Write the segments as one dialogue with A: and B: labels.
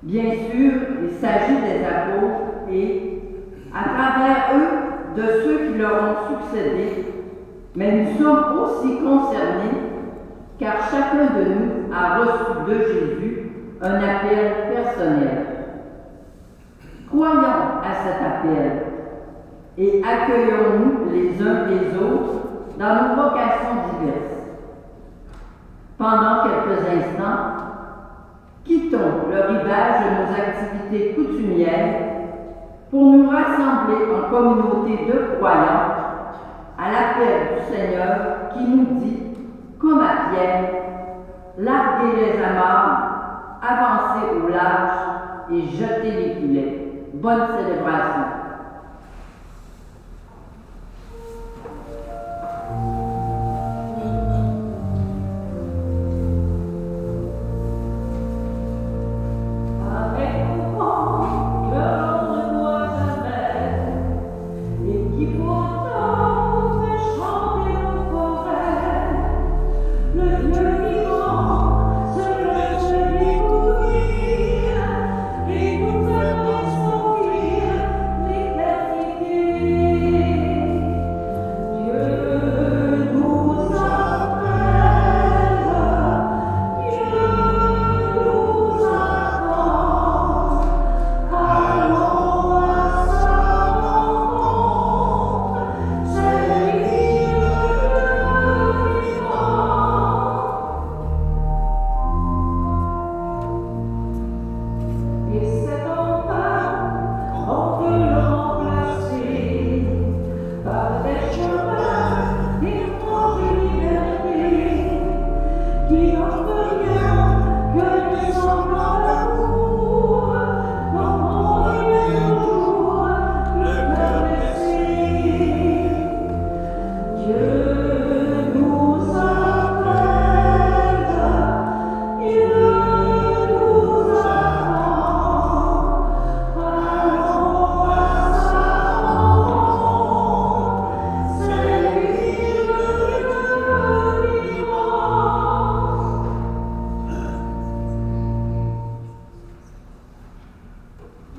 A: Bien sûr, il s'agit des apôtres et, à travers eux, de ceux qui leur ont succédé, mais nous sommes aussi concernés car chacun de nous a reçu de Jésus un appel personnel. Croyons à cet appel et accueillons-nous les uns les autres dans nos vocations diverses. Pendant quelques instants, quittons le rivage de nos activités coutumières pour nous rassembler en communauté de croyants à l'appel du Seigneur qui nous dit, comme à Pierre, larguez les amarres, avancez au large et jetez les filets. Bonne célébration.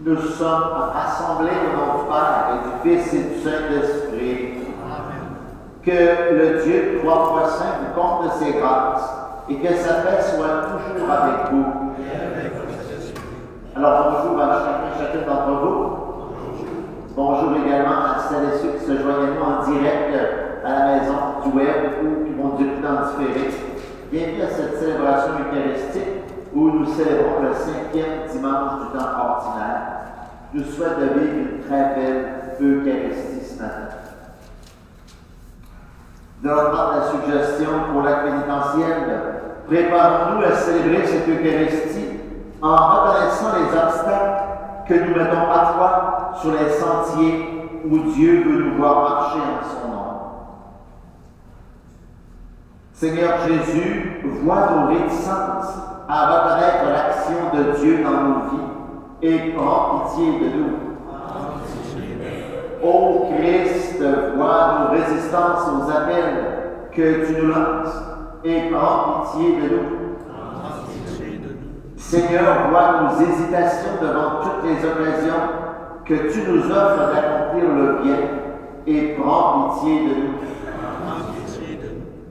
B: Nous sommes rassemblés au nom du Père et du Fils et du Saint-Esprit. Que le Dieu trois fois saint vous comble de ses grâces et que sa paix soit toujours avec vous. Alors bonjour à chacun d'entre vous. Bonjour également à celles et ceux qui se joignent à nous en direct à la maison du web ou qui vont écouter en différé. Bienvenue à cette célébration eucharistique où nous célébrons le 5e dimanche du temps ordinaire. Je nous souhaite de vivre une très belle Eucharistie ce matin. De notre part, la suggestion pour l'acte pénitentiel, préparons-nous à célébrer cette Eucharistie en reconnaissant les obstacles que nous mettons parfois sur les sentiers où Dieu veut nous voir marcher en son nom. Seigneur Jésus, vois nos réticences à reconnaître l'action de Dieu dans nos vies et prends pitié de nous. Ô Christ, vois nos résistances aux appels que tu nous lances et prends pitié de nous. Seigneur, vois nos hésitations devant toutes les occasions que tu nous offres d'accomplir le bien et prends pitié de nous.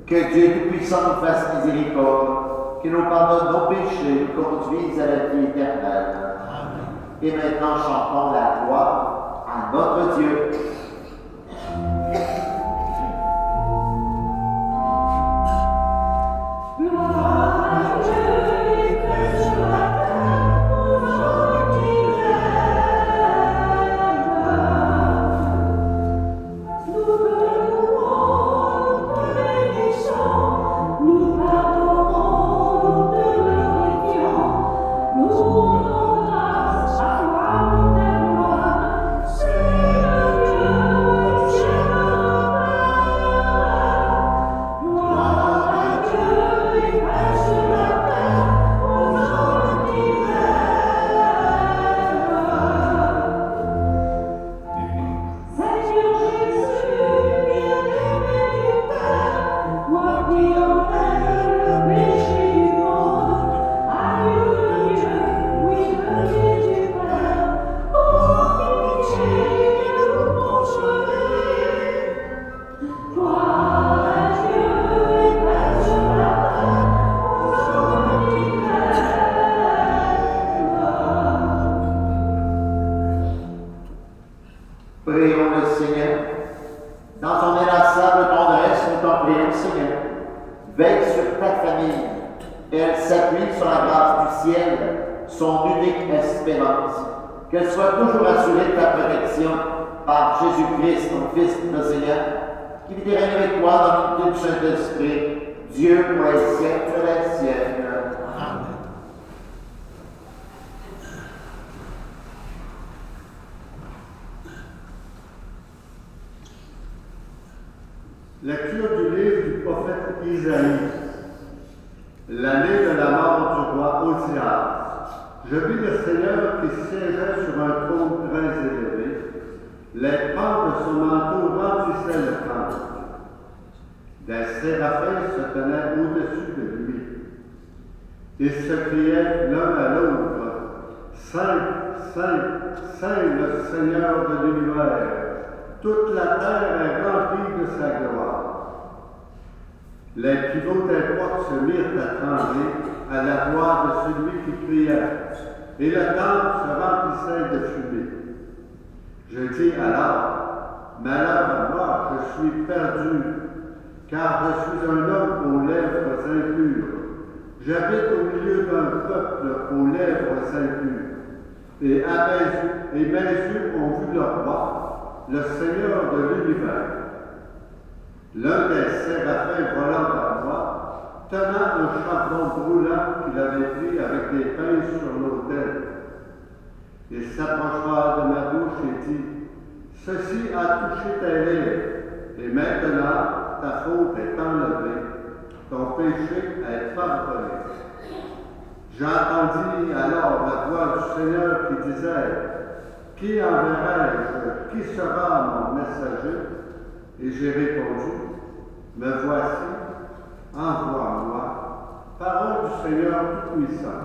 B: Que Dieu Tout-Puissant nous fasse miséricorde, qu'il nous pardonne nos péchés, nous conduise à la vie éternelle. Et maintenant, chantons la gloire à notre Dieu.
C: Nous
B: du ciel, son unique espérance. Qu'elle soit toujours assurée de ta protection par Jésus-Christ, ton Fils, notre Seigneur, qui vit et règne avec toi dans l'unité du Saint-Esprit, Dieu pour les siècles des siècles. Amen.
C: Lecture du livre du prophète Isaïe. L'année de la mort du roi Osias. Je vis le Seigneur qui siégeait sur un trône très élevé. Les pans de son manteau remplissaient le temple. Des séraphins se tenaient au-dessus de lui. Ils se criaient l'un à l'autre, Saint, Saint, Saint le Seigneur de l'univers. Toute la terre est remplie de sa gloire. Les pivots des portes se mirent à trembler à la voix de celui qui criait, et le temple se remplissait de fumée. Je dis alors, malheur à moi, je suis perdu, car je suis un homme aux lèvres impures. J'habite au milieu d'un peuple aux lèvres impures, et mes yeux ont vu le roi, le Seigneur de l'univers. L'un des séraphins volant à moi, tenant un charbon brûlant qu'il avait pris avec des pinces sur l'autel. Il s'approcha de ma bouche et dit, ceci a touché tes lèvres, et maintenant ta faute est enlevée, ton péché est pardonné. J'entendis alors la voix du Seigneur qui disait, qui enverrai-je? Qui sera mon messager? Et j'ai répondu, me voici, envoie-moi. Parole du Seigneur Tout-Puissant.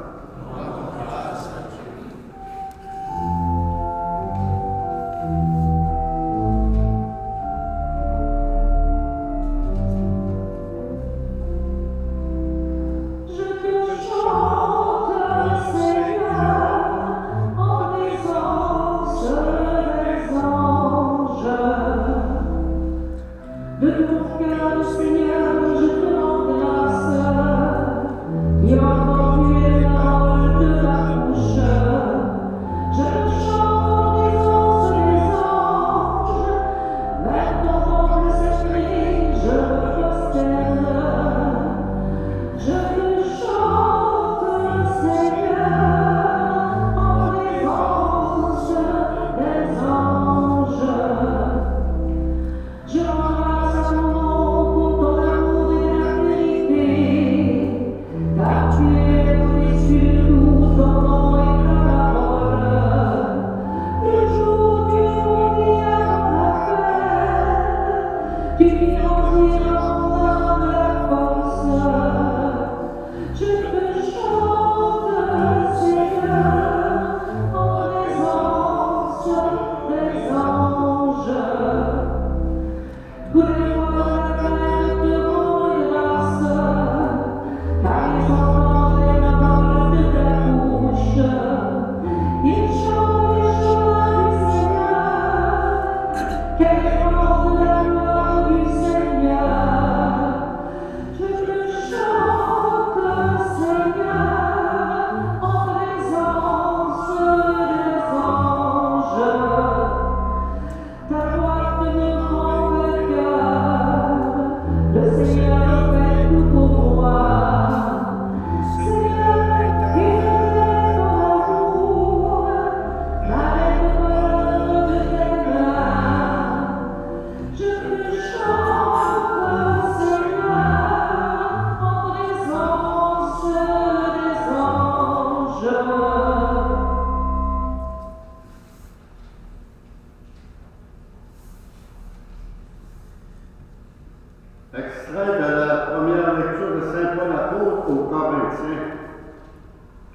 C: Extrait de la première lecture de Saint Paul apôtre aux Corinthiens.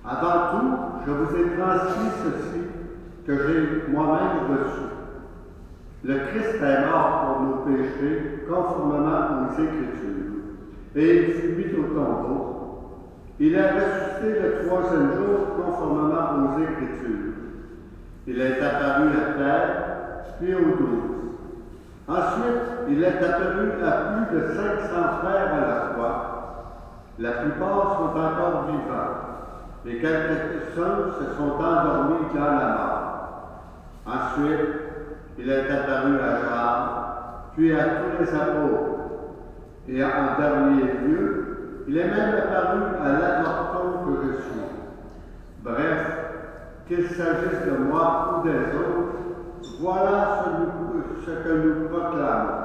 C: Avant tout, je vous ai transmis ceci que j'ai moi-même reçu. Le Christ est mort pour nos péchés, conformément aux Écritures, et il fut mis au tombeau. Il est ressuscité le troisième jour, conformément aux Écritures. Il est apparu à terre, puis aux 12. Ensuite, il est apparu à plus de 500 frères à la fois. La plupart sont encore vivants. et quelques-uns se sont endormis dans la mort. Ensuite, il est apparu à Jean, puis à tous les apôtres. Et en dernier lieu, il est même apparu à l'adoption que je suis. Bref, qu'il s'agisse de moi ou des autres, voilà ce que nous proclamons.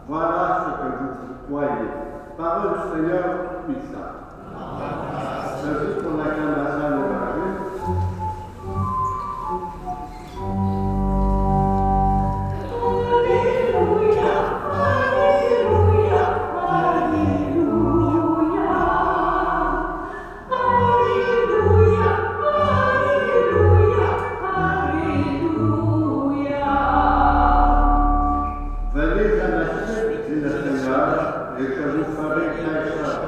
C: Voilà ce que vous croyez. Parole du Seigneur Tout-Puissant. C'est juste pour l'acclamation de l'Évangile. Venez à ma suite, dit le Seigneur, et je vous ferai pécheurs.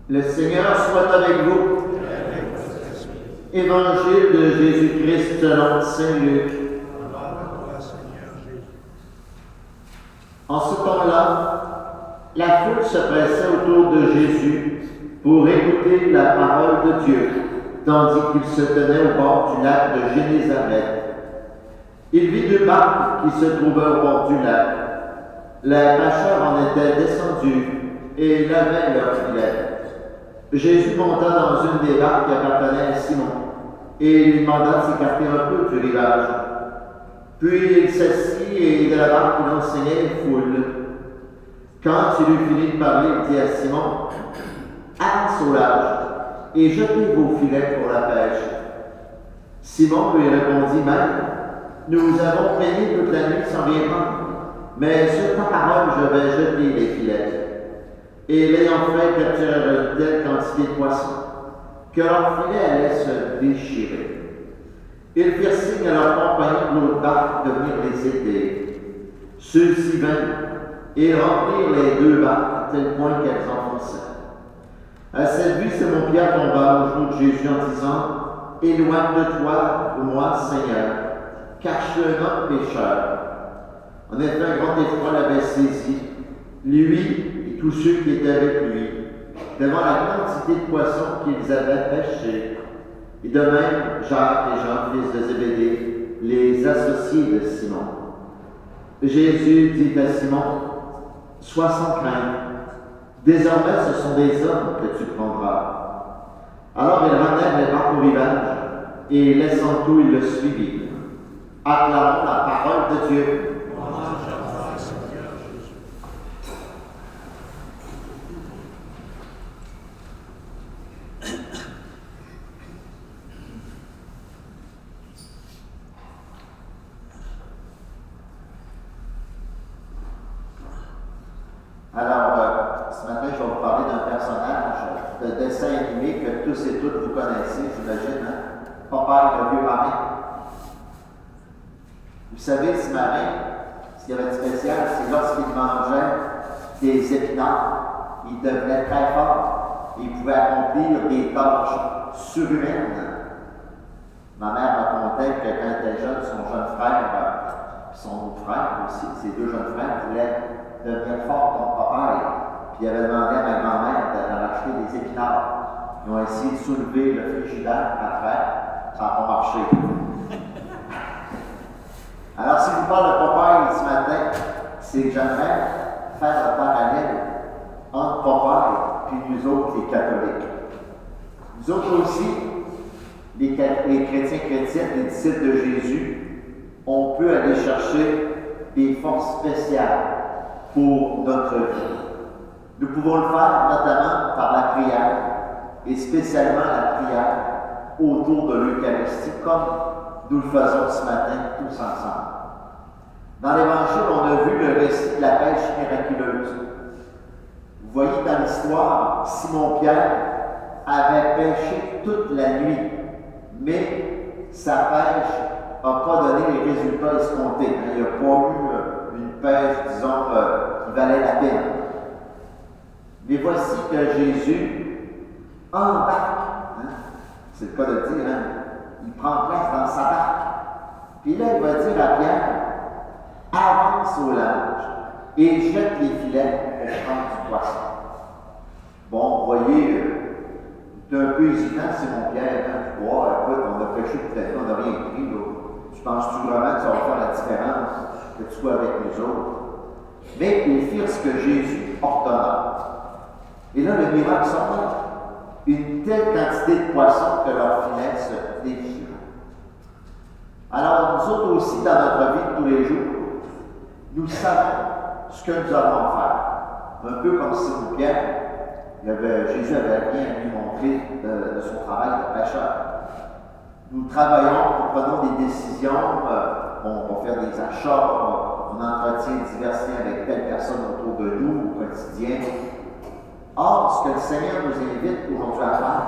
B: Le Seigneur soit avec vous. Évangile de Jésus-Christ selon Saint Luc. En ce temps-là, la foule se pressait autour de Jésus pour écouter la parole de Dieu, tandis qu'il se tenait au bord du lac de Génézareth. Il vit deux barques qui se trouvaient au bord du lac. Les pêcheurs en étaient descendus et lavaient leurs filets. Jésus monta dans une des barques qui appartenait à Simon et lui demanda de s'écarter un peu du rivage. Puis il s'assit et de la barque il enseignait les foules. Quand il eut fini de parler, il dit à Simon, « Avance au large et jetez vos filets pour la pêche. » Simon lui répondit, « Maître, nous avons peiné toute la nuit sans rien prendre, mais sur ta parole je vais jeter les filets. » Et l'ayant fait, capturèrent une telle quantité de poissons que leur filet allait se déchirer. Ils firent signe à leurs compagnons de l'autre barque de venir les aider. Ceux-ci vinrent et remplirent les deux barques à tel point qu'elles enfonçaient. À cette vue, Simon Pierre tomba aux genoux de Jésus en disant, « Éloigne de toi, moi, Seigneur, car je suis un homme pécheur. » En effet, un grand effroi l'avait saisi, lui et tous ceux qui étaient avec lui, devant la quantité de poissons qu'ils avaient pêchés. Et de même, Jacques et Jean, fils de Zébédée, les associés de Simon. Jésus dit à Simon, « Sois sans crainte, désormais ce sont des hommes que tu prendras. » Alors ils ramenèrent les barques au rivage, et laissant tout, ils le suivirent. Acclamons la parole de Dieu. Alors, ce matin, je vais vous parler d'un personnage de dessin animé que tous et toutes vous connaissez, j'imagine, hein? Popeye, le vieux marin. Vous savez, ce marin, ce qu'il y avait de spécial, c'est lorsqu'il mangeait des épinards, il devenait très fort. Il pouvait accomplir des tâches surhumaines. Ma mère racontait que quand elle était jeune, son jeune frère, son autre frère aussi, ses deux jeunes frères voulaient devenir forts contre Popeye. Puis il avait demandé à ma grand-mère de leur acheter des épinards. Ils ont essayé de soulever le frigidaire à terre, ça n'a pas marché. Alors, si je vous parle de Popeye ce matin, c'est que j'aimerais faire un parallèle entre Popeye et nous autres, les catholiques. Nous autres aussi, les chrétiens chrétiennes, les disciples de Jésus, on peut aller chercher des forces spéciales pour notre vie. Nous pouvons le faire notamment par la prière, et spécialement la prière autour de l'Eucharistie, comme nous le faisons ce matin tous ensemble. Dans l'Évangile, on a vu le récit de la pêche miraculeuse. Vous voyez dans l'histoire, Simon-Pierre avait pêché toute la nuit, mais sa pêche n'a pas donné les résultats escomptés. Il n'y a pas eu une pêche, disons, qui valait la peine. Mais voici que Jésus embarque, hein, c'est le cas de le dire, hein, il prend place dans sa barque. Puis là, il va dire à Pierre, avance au large et jette les filets pour prendre du poisson. Bon, vous voyez, c'est un peu hésitant, c'est mon Pierre, hein, tu vois, écoute, on a pêché tout à fait, on n'a rien pris, là. Tu penses-tu vraiment que ça va faire la différence, que tu sois avec nous autres? Mais ils firent ce que Jésus ordonna. Et là, le miracle sort, une telle quantité de poissons que leur filet se déchira. Alors, nous autres aussi, dans notre vie de tous les jours, nous savons ce que nous avons à faire. Un peu comme Simon Pierre, Jésus avait rien à lui montrer de son travail de pêcheur. Nous travaillons, nous prenons des décisions, on va faire des achats, on entretient divers liens avec telle personne autour de nous au quotidien. Or, ce que le Seigneur nous invite aujourd'hui à faire,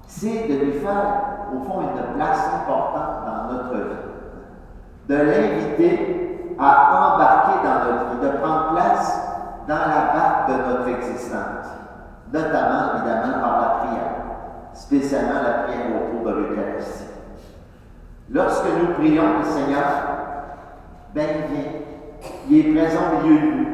B: c'est de lui faire, au fond, une place importante dans notre vie. De l'inviter à embarquer dans notre vie, de prendre place dans la barque de notre existence, notamment, évidemment, par la prière, spécialement la prière autour de l'Eucharistie. Lorsque nous prions le Seigneur, ben il vient, il est présent au milieu de nous.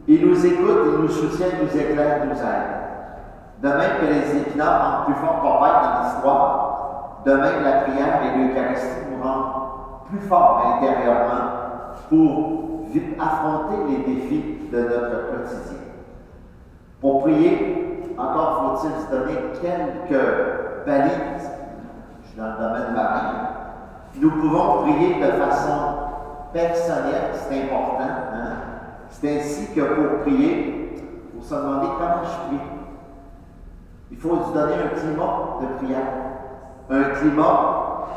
B: Il nous écoute, il nous soutient, il nous éclaire, il nous aide. De même que les épinards rendent plus fort Papa dans l'histoire, de même la prière et l'Eucharistie nous rendent plus forts intérieurement pour affronter les défis de notre quotidien. Pour prier, encore faut-il se donner quelques balises. Je suis dans le domaine marin. Nous pouvons prier de façon personnelle, c'est important. Hein? C'est ainsi que pour prier, il faut se demander comment je prie. Il faut se donner un climat de prière, un climat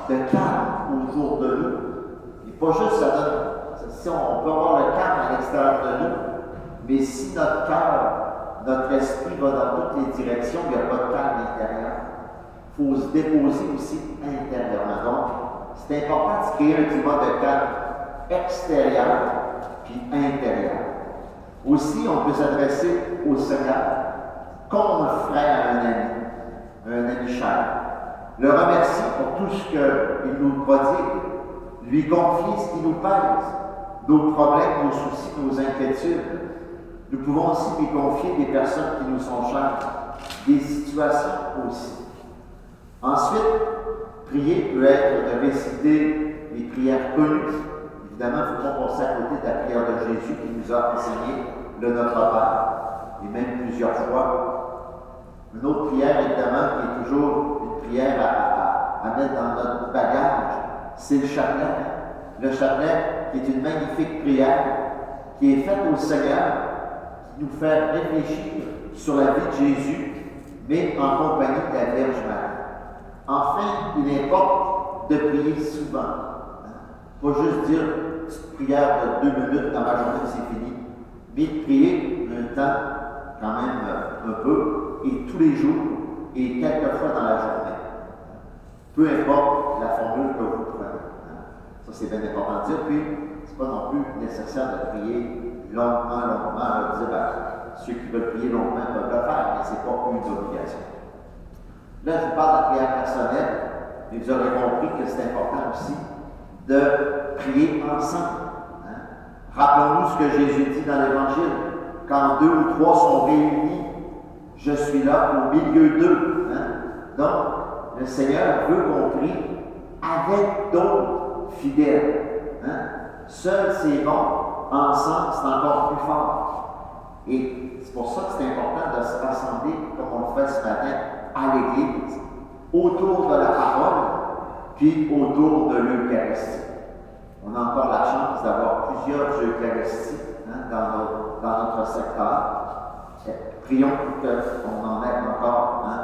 B: de calme autour de nous. Et pas juste ça donne, si on peut avoir le calme à l'extérieur de nous, mais si notre cœur, notre esprit va dans toutes les directions, il n'y a pas de calme intérieur. Il faut se déposer aussi intérieurement. Donc, c'est important de créer un climat de calme extérieur puis intérieur. Aussi, on peut s'adresser au Seigneur comme on le ferait à un ami cher. Le remercier pour tout ce qu'il nous prodigue, lui confier ce qui nous pèse, nos problèmes, nos soucis, nos inquiétudes. Nous pouvons aussi lui confier des personnes qui nous sont chères, des situations aussi. Ensuite, prier peut être de réciter les prières connues. Évidemment, il ne faut pas passer à côté de la prière de Jésus qui nous a enseigné le Notre Père, et même plusieurs fois. Une autre prière, évidemment, qui est toujours une prière à mettre dans notre bagage, c'est le chapelet. Le chapelet qui est une magnifique prière qui est faite au Seigneur, qui nous fait réfléchir sur la vie de Jésus, mais en compagnie de la Vierge Marie. Enfin, il importe de prier souvent. Pas juste dire une petite prière de 2 minutes dans ma journée, c'est fini. Mais de prier un temps, quand même un peu, et tous les jours, et quelques fois dans la journée. Peu importe la formule que vous prenez. Ça, c'est bien important de dire. Puis, c'est pas non plus nécessaire de prier longuement. On dire, ceux qui veulent prier longuement peuvent le faire, mais ce n'est pas une obligation. Là, je vous parle de la prière personnelle, mais vous aurez compris que c'est important aussi de prier ensemble. Hein? Rappelons-nous ce que Jésus dit dans l'Évangile. Quand 2 ou 3 sont réunis, je suis là au milieu d'eux. Hein? Donc, le Seigneur veut qu'on prie avec d'autres fidèles. Hein? Seul, c'est bon. Ensemble, c'est encore plus fort. Et c'est pour ça que c'est important de se rassembler, comme on le fait ce matin, à l'Église, autour de la parole, puis autour de l'Eucharistie. On a encore la chance d'avoir plusieurs Eucharisties hein, dans notre secteur. Prions pour qu'on en ait encore. Hein.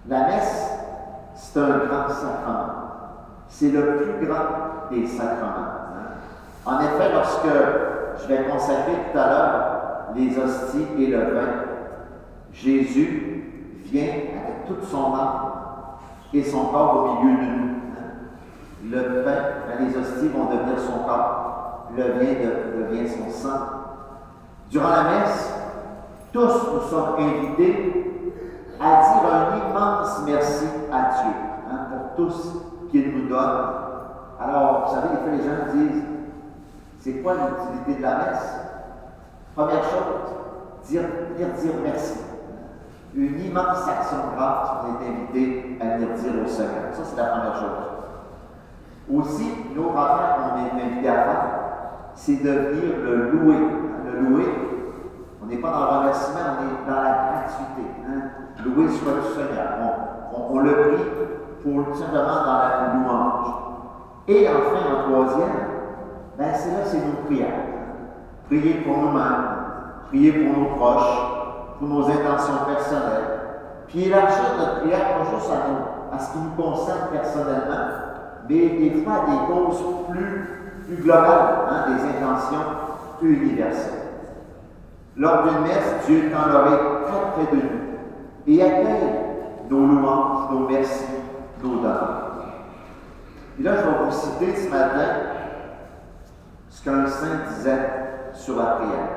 B: La messe, c'est un grand sacrement. C'est le plus grand des sacrements. Hein. En effet, lorsque je vais consacrer tout à l'heure les hosties et le vin, Jésus vient avec toute son âme et son corps au milieu de nous. Le pain, les hosties vont devenir son corps, le vin devient son sang, Durant la messe, tous nous sommes invités à dire un immense merci à Dieu pour tout ce qu'il nous donne. Alors, vous savez, des fois, les gens disent, c'est quoi l'utilité de la messe? Première chose, dire merci. Une immense action de grâce qu'on est invité à venir dire au Seigneur. Ça, c'est la première chose. Aussi, l'autre affaire qu'on est invité à faire, c'est de venir le louer. Le louer, on n'est pas dans le remerciement, on est dans la gratuité. Louer soit le Seigneur. On le prie pour tout simplement dans la louange. Et enfin, en troisième, c'est nos prières. Prier pour nous-mêmes, prier pour nos proches, pour nos intentions personnelles. Puis élargir notre prière, pas juste à ce qui nous concerne personnellement, mais des fois à des causes plus globales, des intentions plus universelles. Lors d'une messe, Dieu tend l'oreille très près de nous et accueille nos louanges, nos merci, nos dons. Et là, je vais vous citer ce matin ce qu'un saint disait sur la prière,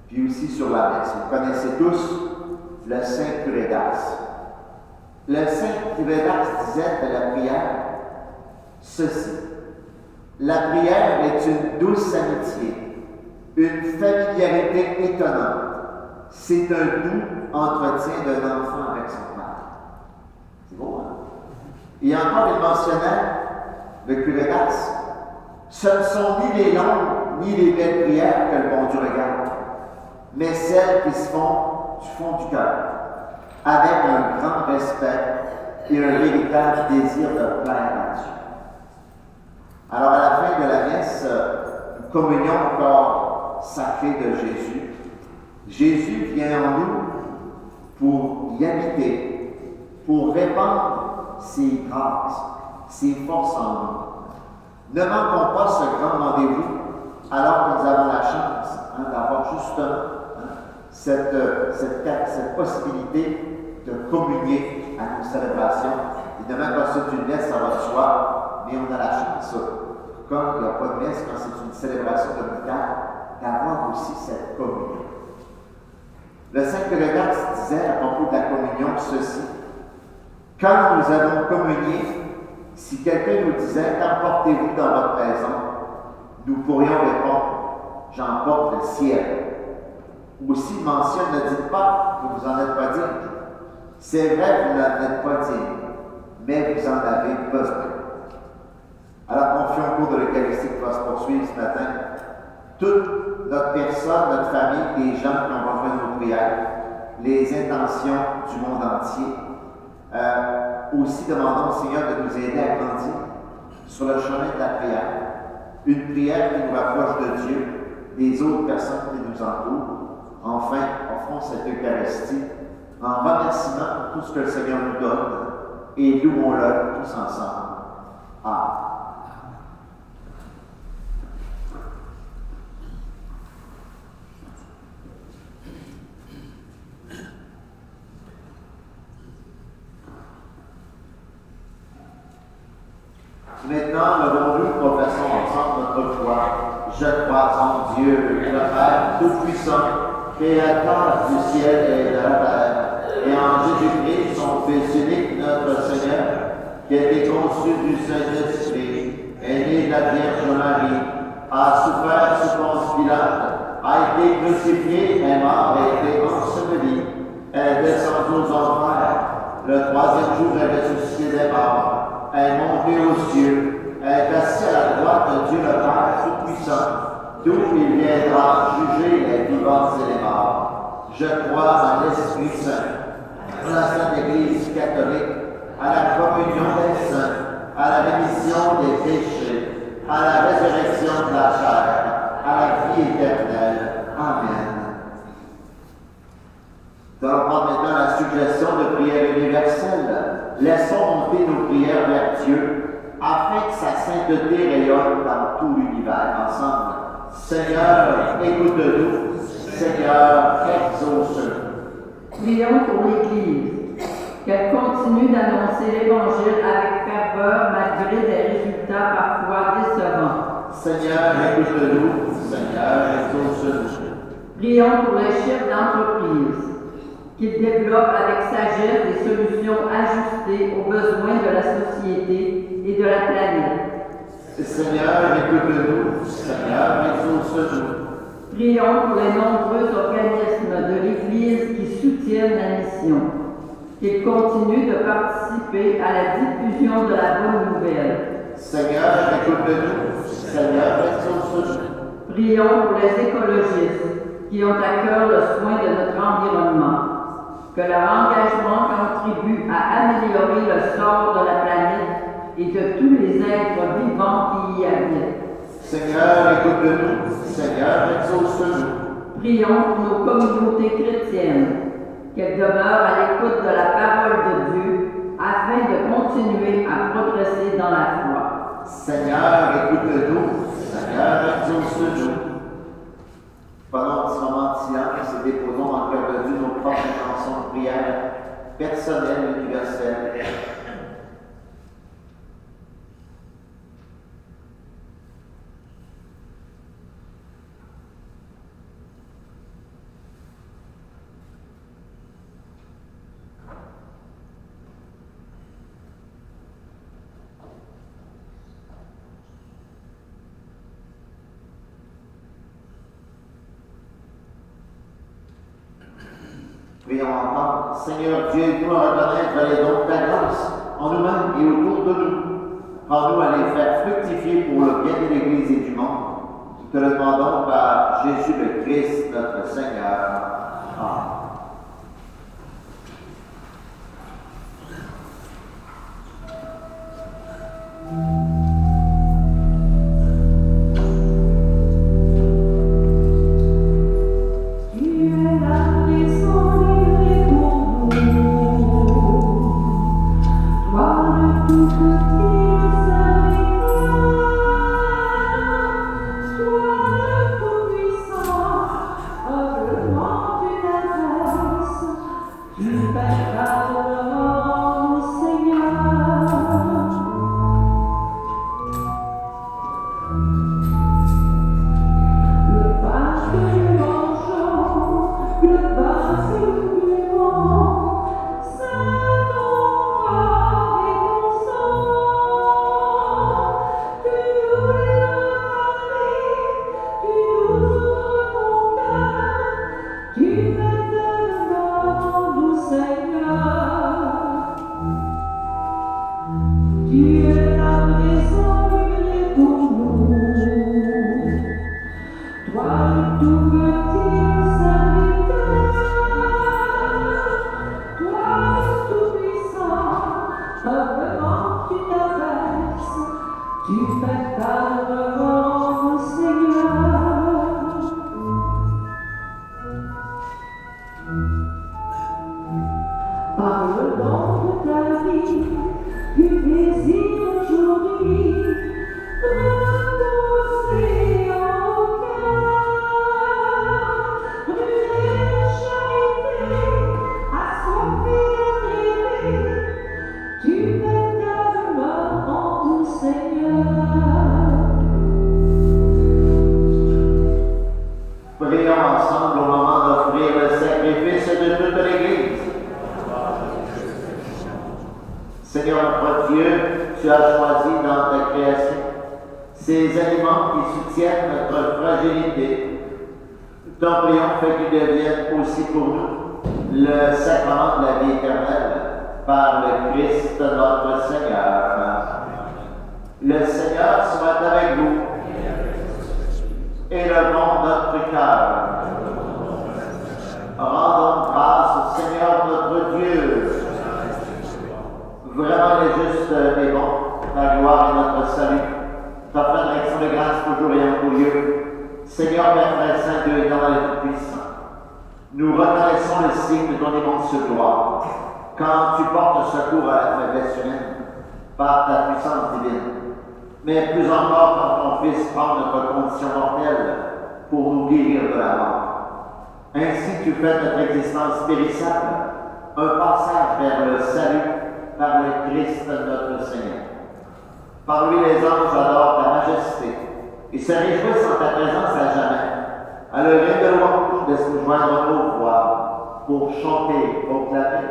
B: puis aussi sur la messe. Vous connaissez tous le saint curé d'Ars. Le saint curé d'Ars disait de la prière ceci: la prière est une douce amitié, une familiarité étonnante. C'est un doux entretien d'un enfant avec son père. C'est beau, hein? Et encore, il mentionnait, le curé d'Ars, ce ne sont ni les longues ni les belles prières que le bon Dieu regarde, mais celles qui se font du fond du cœur, avec un grand respect et un véritable désir de plaire à Dieu. Alors, à la fin de la messe, une communion au corps sacré de Jésus. Jésus vient en nous pour y habiter, pour répandre ses grâces, ses forces en nous. Ne manquons pas ce grand rendez-vous alors que nous avons la chance d'avoir justement cette possibilité de communier à nos célébrations. Évidemment, quand c'est une messe, ça va de soi, mais on a la chance, comme il n'y a pas de messe, quand c'est une célébration dominicale, d'avoir aussi cette communion. Le Saint Curé d'Ars disait à propos de la communion ceci: quand nous avons communié, si quelqu'un nous disait « Qu'emportez-vous dans votre maison ?» nous pourrions répondre « J'emporte le ciel. » Aussi, il mentionne « Ne dites pas que vous n'en êtes pas digne. C'est vrai que vous n'en êtes pas digne, mais vous en avez besoin. » Alors, confions au cours de l'Eucharistie qui va se poursuivre ce matin. Toute notre personne, notre famille, les gens qui ont besoin de nos prières, les intentions du monde entier. Aussi, demandons au Seigneur de nous aider à grandir sur le chemin de la prière. Une prière qui nous rapproche de Dieu, des autres personnes qui nous entourent. Enfin, offrons cette Eucharistie en remerciement pour tout ce que le Seigneur nous donne et louons-le tous ensemble. Amen. Maintenant, levons-nous, professons ensemble notre foi. Je crois en Dieu, le Père Tout-Puissant, Créateur du ciel et de la terre, et en Jésus-Christ, son Fils unique, notre Seigneur, qui a été conçu du Saint-Esprit, est né de la Vierge Marie, a souffert sous Ponce Pilate, a été crucifié, est mort et été enseveli, est descendu aux enfers, le troisième jour est ressuscité des morts, est monté aux cieux, est assis à la droite de Dieu le Père Tout-Puissant, d'où il viendra juger les vivants et les morts. Je crois en l'Esprit Saint, à la Sainte Église catholique, à la communion des saints, à la rémission des péchés, à la résurrection de la chair, à la vie éternelle. Amen. Nous allons prendre maintenant la suggestion de prière universelle. Laissons monter nos prières vers Dieu, afin que sa sainteté rayonne dans tout l'univers. Ensemble, Seigneur, écoute-nous. Seigneur, exauce-nous.
A: Prions pour l'Église, qu'elle continue d'annoncer l'Évangile avec ferveur malgré des résultats parfois décevants.
B: Seigneur, écoute-nous. Seigneur, exauce-nous.
A: Prions pour les chefs d'entreprise, qu'ils développent avec sagesse des solutions ajustées aux besoins de la société et de la planète.
B: Seigneur, écoute-nous. Seigneur, exauce-nous.
A: Prions pour les nombreux organismes de l'Église qui soutiennent la mission, qu'ils continuent de participer à la diffusion de la bonne nouvelle.
B: Seigneur, écoute-nous. Seigneur, exauce-nous.
A: Prions pour les écologistes qui ont à cœur le soin de notre environnement, que leur engagement contribue à améliorer le sort de la planète et de tous les êtres vivants qui y habitent.
B: Seigneur, écoute-nous. Seigneur, exauce-nous.
A: Prions pour nos communautés chrétiennes, qu'elles demeurent à l'écoute de la parole de Dieu afin de continuer à progresser dans la foi.
B: Seigneur, écoute-nous. Seigneur, exauce-nous. Pendant un petit moment de silence et déposons dans le cœur de Dieu nos propres intentions de prière personnelles et universelles. Prions encore. Seigneur Dieu, aide-nous à reconnaître les dons de ta grâce en nous-mêmes et autour de nous. Prends-nous à les faire fructifier pour le bien de l'Église et du monde. Nous te le demandons par Jésus le Christ, notre Seigneur. Amen. À le rire de louange, laisse-nous joindre nos voix pour chanter, proclamer.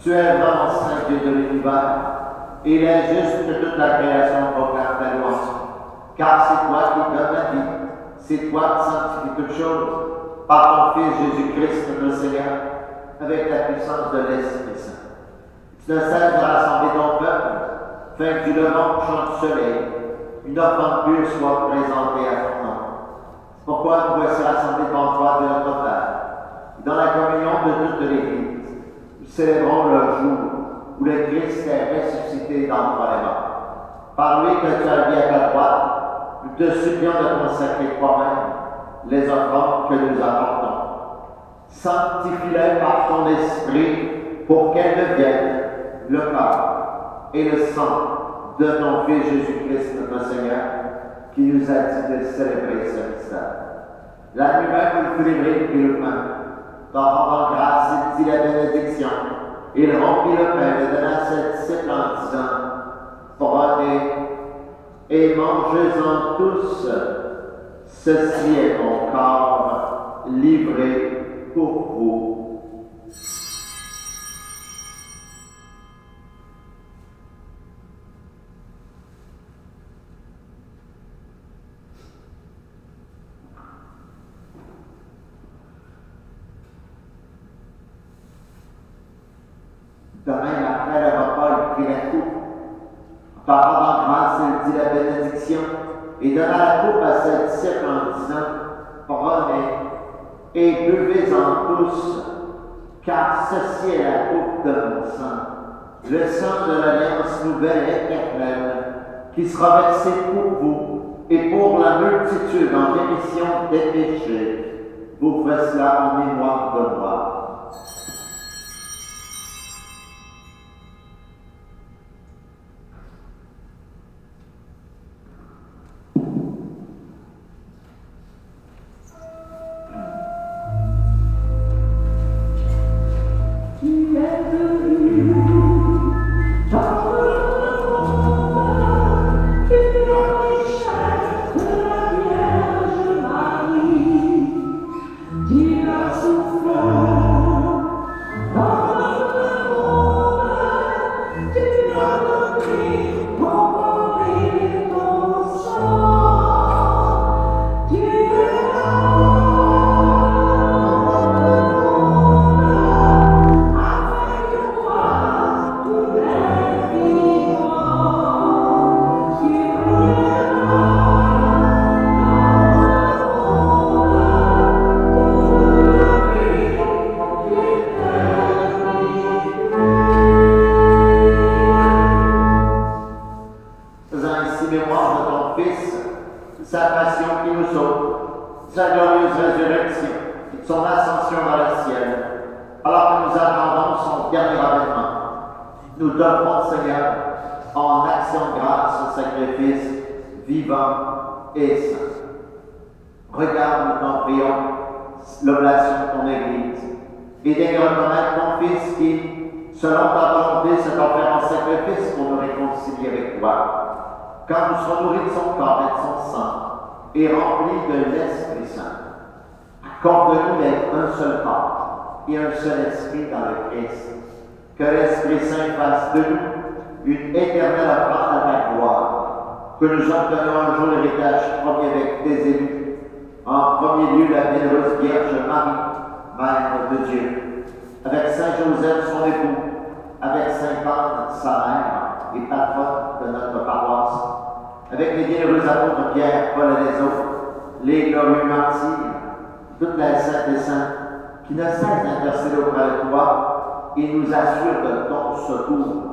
B: Tu es vraiment saint Dieu de l'univers. Il est juste que toute la création proclame ta louange. Car c'est toi qui donnes la vie. C'est toi qui sanctifies toutes choses. Par ton Fils Jésus-Christ, notre Seigneur, avec la puissance de l'Esprit Saint. Tu ne cesses de rassembler ton peuple, afin que du levant au couchant du soleil, une offrande pure soit présentée à ton nom. C'est pourquoi nous voici rassemblés devant toi de notre Père, dans la communion de toute l'Église. Nous célébrons le jour où le Christ est ressuscité d'entre les morts. Par lui que tu as mis à ta droite, nous te supplions de consacrer toi-même les offrandes que nous apportons. Sanctifie-les par ton esprit pour qu'elles deviennent le corps et le sang de ton Fils Jésus-Christ, notre Seigneur, qui nous a dit de célébrer ce mystère. La nuit même où il fut livré, il prit le pain. En rendant grâce, il dit la bénédiction. Il rompit le pain et donna à ses disciples en disant, prenez et mangez-en tous. Ceci est mon corps livré pour vous. De même, après le repas, il prit la coupe. En rendant grâce, il dit la bénédiction et donna la coupe à ses disciples en disant, prenez et buvez-en tous, car ceci est la coupe de mon sang, le sang de l'alliance nouvelle et éternelle, qui sera versé pour vous et pour la multitude en rémission des péchés. Vous ferez cela en mémoire de moi. Car nous serons nourris de son corps et de son sang, et remplis de l'Esprit Saint. Accorde-nous d'être un seul corps et un seul esprit dans le Christ. Que l'Esprit Saint fasse de nous une éternelle offrande à ta gloire. Que nous obtenions un jour l'héritage premier avec tes élus. En premier lieu, la bienheureuse Vierge Marie, Mère de Dieu. Avec Saint Joseph, son époux. Avec Sainte Anne, sa mère et patronne de notre paroisse. Avec les bienheureux apôtres Pierre, Paul et les autres. Les glorieux martyrs. Toute la sainte des saints qui ne cesse d'intercéder auprès de toi et nous assure de ton secours.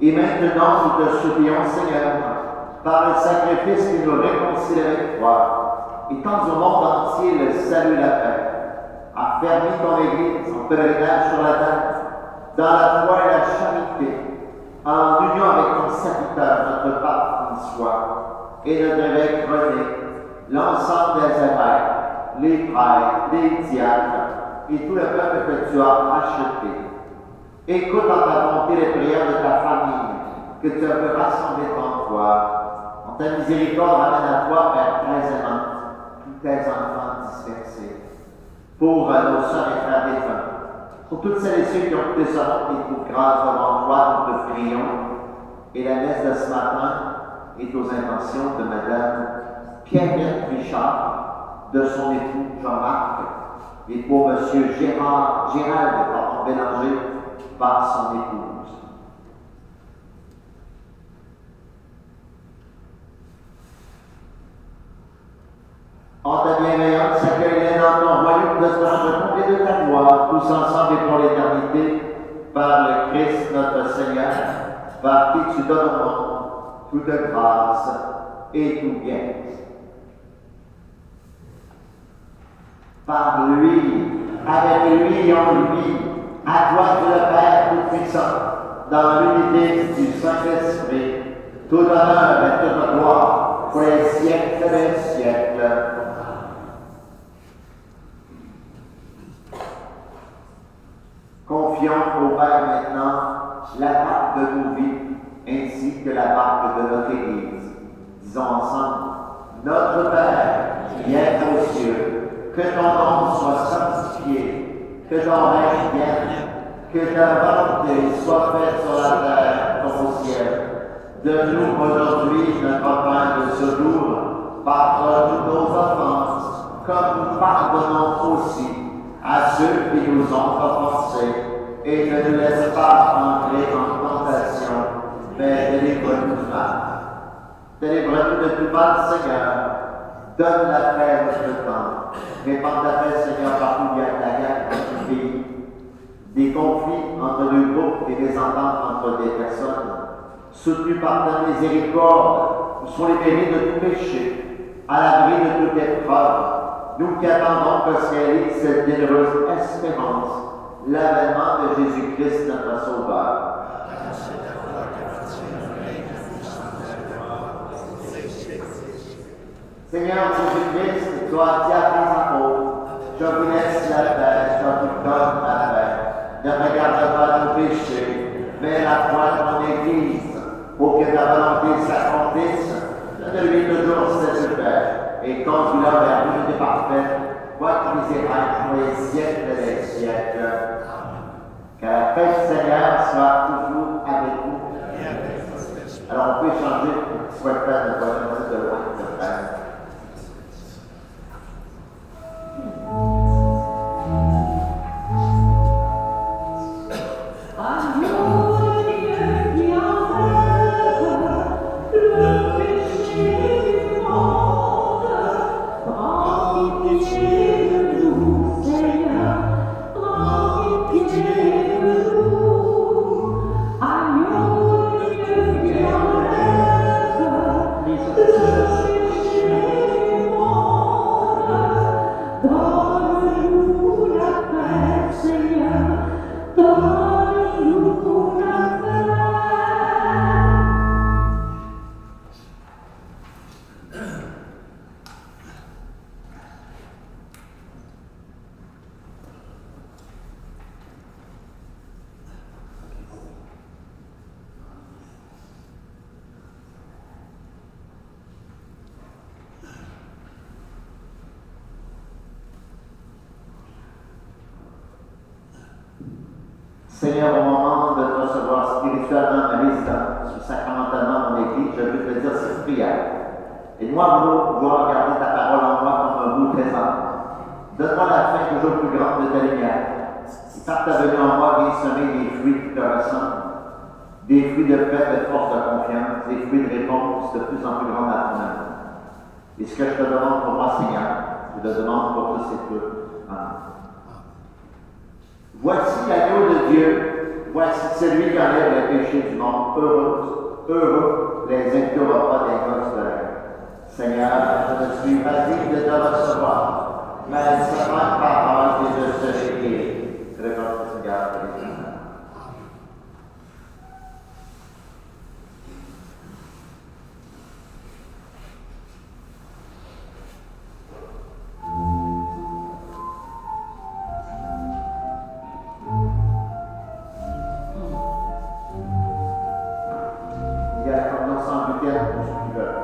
B: Et maintenant, nous te supplions, Seigneur, par le sacrifice qui nous réconcilie avec toi, étends au monde entier le salut et la paix. Affermis ton Église en pèlerinage sur la terre, dans la foi et la charité, en union avec ton serviteur, notre pape François, et notre évêque René, l'ensemble des évêques, les prêtres, les diacres et tout le peuple que tu as racheté. Écoute en ta bonté les prières de ta famille que tu as pu rassembler en toi. En ta miséricorde, ramène à toi, Père très aimant, tous tes enfants dispersés. Pour nos sœurs et frères défunts, pour toutes celles et ceux qui ont été sortis et trouvent grâce devant toi, nous te prions. Et la messe de ce matin est aux intentions de Madame Pierrette Richard, de son époux Jean-Marc, et pour M. Gérald Bélanger, par son épouse. En ta bienveillance, accueille-les dans ton royaume de ce et de ta gloire, tous ensemble et pour l'éternité, par le Christ notre Seigneur, par qui tu donnes au monde toute grâce et tout bien. Par lui, avec lui et en lui, à toi Dieu le Père Tout-Puissant, dans l'unité du Saint-Esprit, tout honneur et toute gloire pour les siècles des siècles. Confions au Père maintenant la barque de nos vies ainsi que la barque de notre Église. Disons ensemble, notre Père qui est aux cieux, que ton nom soit sanctifié, que ton règne vienne, que ta volonté soit faite sur la terre comme au ciel. Donne-nous aujourd'hui notre pain de ce jour, pardonne nos offenses, comme nous pardonnons aussi à ceux qui nous ont offensés, et ne nous laisse pas entrer en tentation, mais délivre-nous du mal. Délivre-nous de tout mal, Seigneur. Donne la paix à notre temps. Répand ta paix, Seigneur, partout où il y a de la guerre dans notre pays. Des conflits entre deux groupes et des ententes entre des personnes. Soutenus par ta miséricorde, nous soyons libérés de tout péché, à l'abri de toute épreuve. Nous qui attendons que se réalise cette bienheureuse espérance, l'avènement de Jésus-Christ, notre Sauveur. Seigneur Jésus-Christ, tu as dit à tes apôtres, je vous laisse la paix, je vous donne la paix. Ne regarde pas nos péchés, mais la foi de ton Église, pour que ta volonté s'accomplisse. Donne-lui toujours cette paix, et conduis-la vers l'unité parfaite, toi qui es pour les siècles des siècles. Que la paix du Seigneur soit toujours avec vous. Alors on peut changer, soit faire de bonne de loin de frère.
D: Thank you.
B: Seigneur, au moment de te recevoir spirituellement ma résidence ou sacramentellement mon Église, je veux te dire cette prière. Aide-moi à vouloir garder ta parole en moi comme un beau trésor. Donne-moi la fin toujours plus grande de ta lumière. Et par ta venue en moi, viens semer des fruits qui te ressemblent, des fruits de paix, de force, de confiance, des fruits de réponse de plus en plus grande à ton amour. Et ce que je te demande pour moi, Seigneur, je te demande pour tous et toutes. Amen. Voici l'agneau de Dieu, voici celui qui enlève les péchés du monde. Heureux les invités au repas des gosses de la guerre. Seigneur, je ne suis pas digne de te recevoir, mais seulement parole et je serai guéri. Réponds, Seigneur, pour les hommes. Il y a la convenance en gluten pour ceux qui veulent.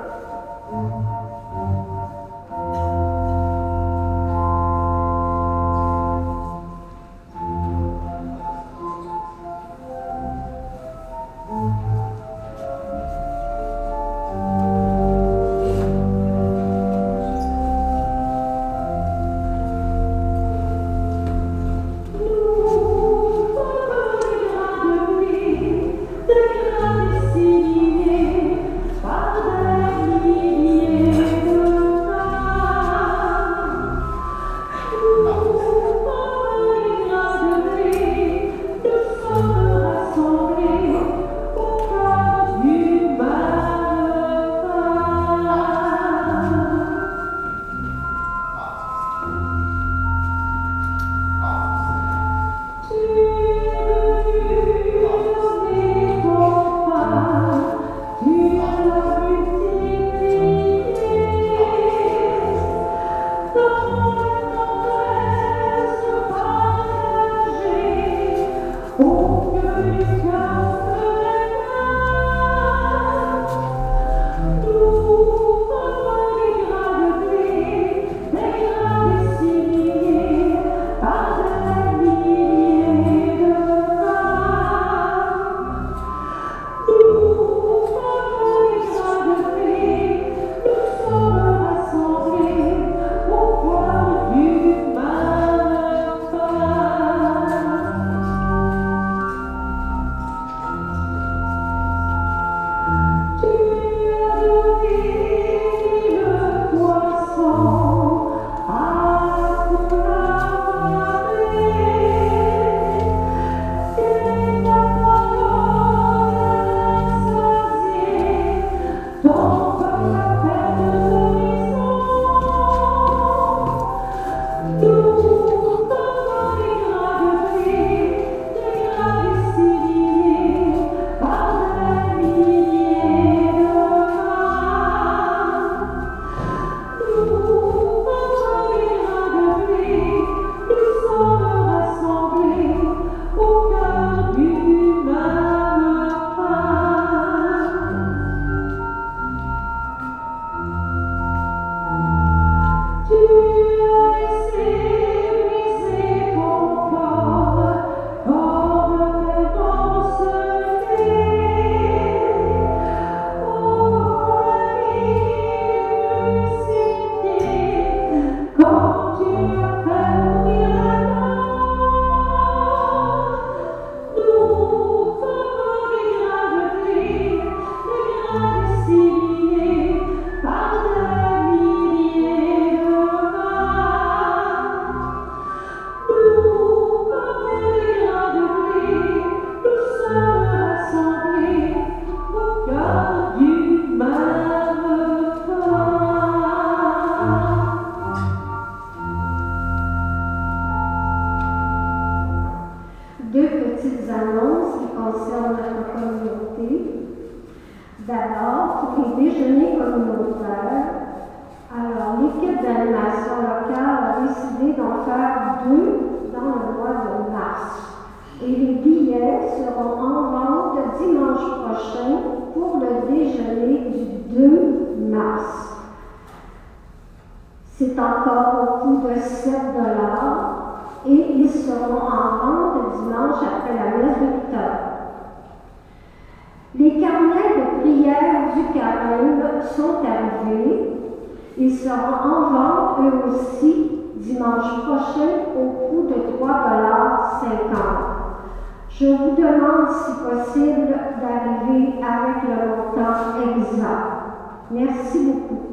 D: D'abord, pour les déjeuners communautaires, alors l'équipe d'animation locale a décidé d'en faire 2 dans le mois de mars. Et les billets seront en vente dimanche prochain pour le déjeuner du 2 mars. C'est encore au coût de 7 $ et ils seront en vente dimanche après la messe de 8 heures. Les carnets de prière du carême sont arrivés. Ils seront en vente eux aussi dimanche prochain au coût de 3,50 $. Je vous demande si possible d'arriver avec le montant exact. Merci beaucoup.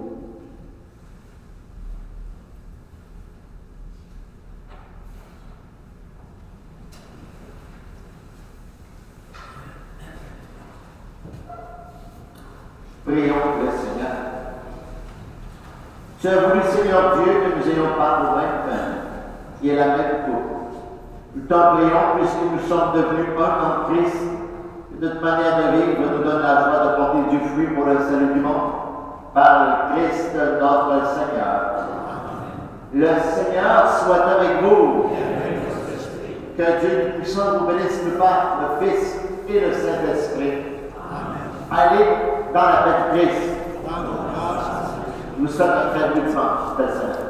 B: Prions le Seigneur. Tu as voulu, Seigneur Dieu, que nous ayons part au même pain, qui est la même coupe. Nous t'en prions, puisque nous sommes devenus un en Christ, que notre manière de vivre nous donne la joie de porter du fruit pour le salut du monde, par le Christ notre Seigneur. Le Seigneur soit avec vous. Que Dieu Tout-Puissant vous bénisse, le Père, le Fils et le Saint-Esprit. Allez dans la paix de Christ. Nous sommes un très dimanche.